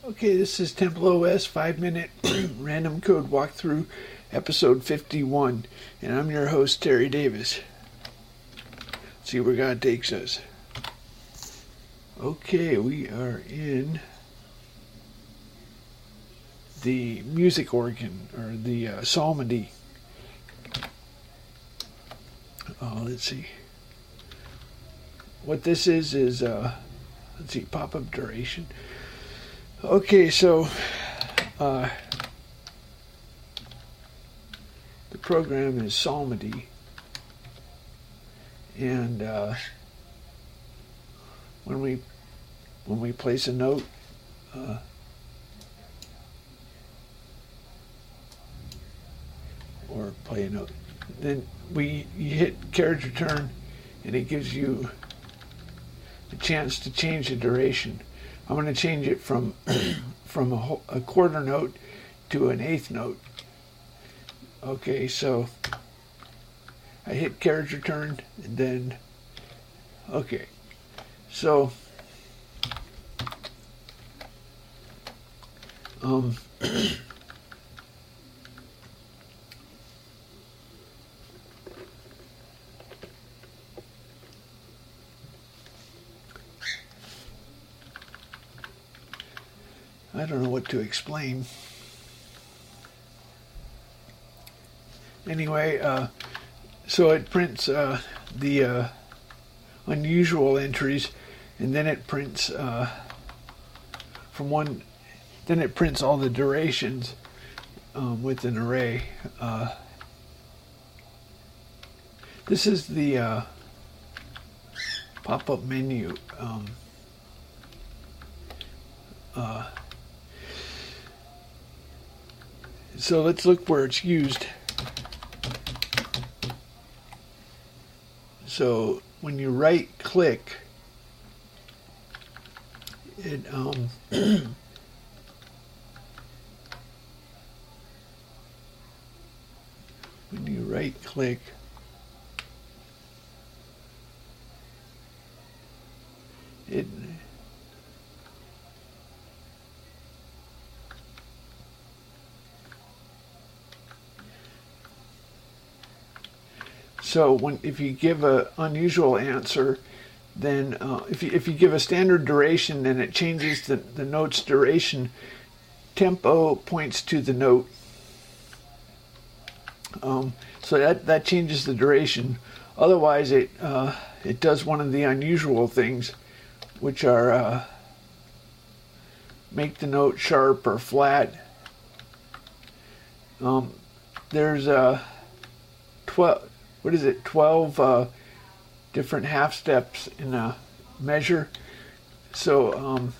Okay, this is TempleOS 5-minute random code walkthrough, episode 51, and I'm your host, Terry Davis. Let's see where God takes us. Okay, we are in the music organ, or the psalmody. Let's see. What this is, let's see, pop-up duration. Okay, so the program is psalmody, and when we place a note, or play a note, then you hit carriage return, and it gives you a chance to change the duration. I'm going to change it from a quarter note to an eighth note. Okay, so I hit carriage return, and then, okay, so I don't know what to explain. Anyway, so it prints the unusual entries, and then it prints then it prints all the durations with an array. This is the pop-up menu. So let's look where it's used. So when you right click, it when you right click, it so if you give an unusual answer, then if you give a standard duration, then it changes the note's duration. Tempo points to the note, so that changes the duration. Otherwise, it does one of the unusual things, which are make the note sharp or flat. There's 12 different half steps in a measure. So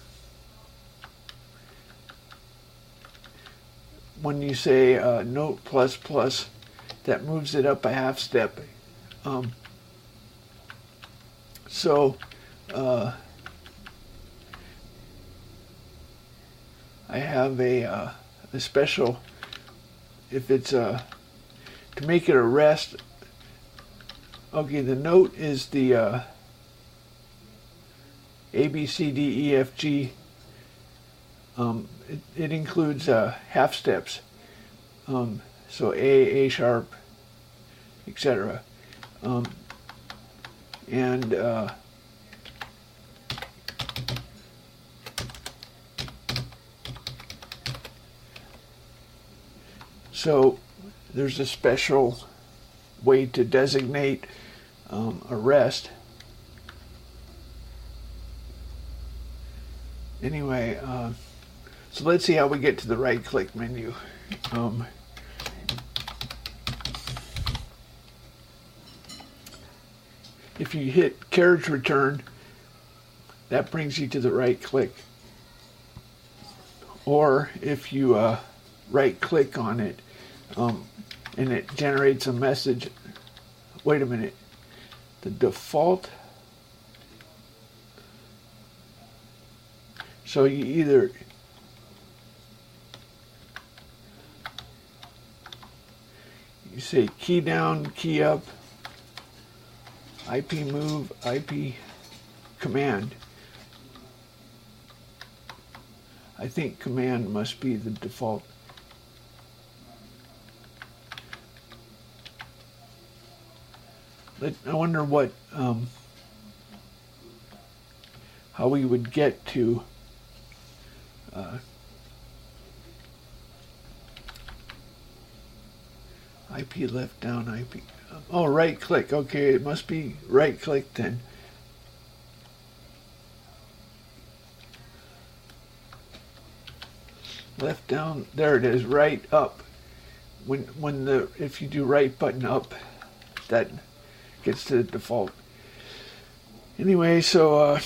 when you say note plus plus, that moves it up a half step. I have a special, if it's to make it a rest. Okay, the note is the A, B, C, D, E, F, G. It includes half steps. So A sharp, etc. So there's a special way to designate a rest. Anyway, so let's see how we get to the right click menu. If you hit carriage return, that brings you to the right click. Or if you right click on it, and it generates a message. Wait a minute. The default. So you either say key down, key up, IP move, IP command. I think command must be the default. I wonder what, how we would get to IP left down, IP. Oh, right click. Okay, it must be right click then. Left down, there it is, right up. If you do right button up, that gets to the default. Anyway, so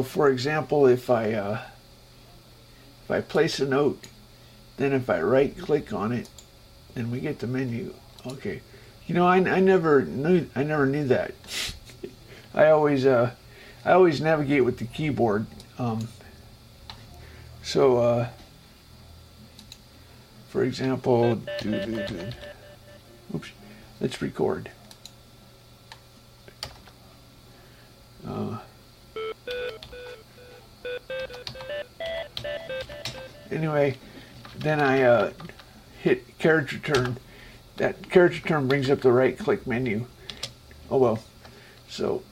for example, if I place a note, then if I right click on it, then we get the menu. Okay, you know, I never knew that. I always navigate with the keyboard. For example, oops, let's record. Anyway, then I hit carriage return. That carriage return brings up the right click menu. Oh well. So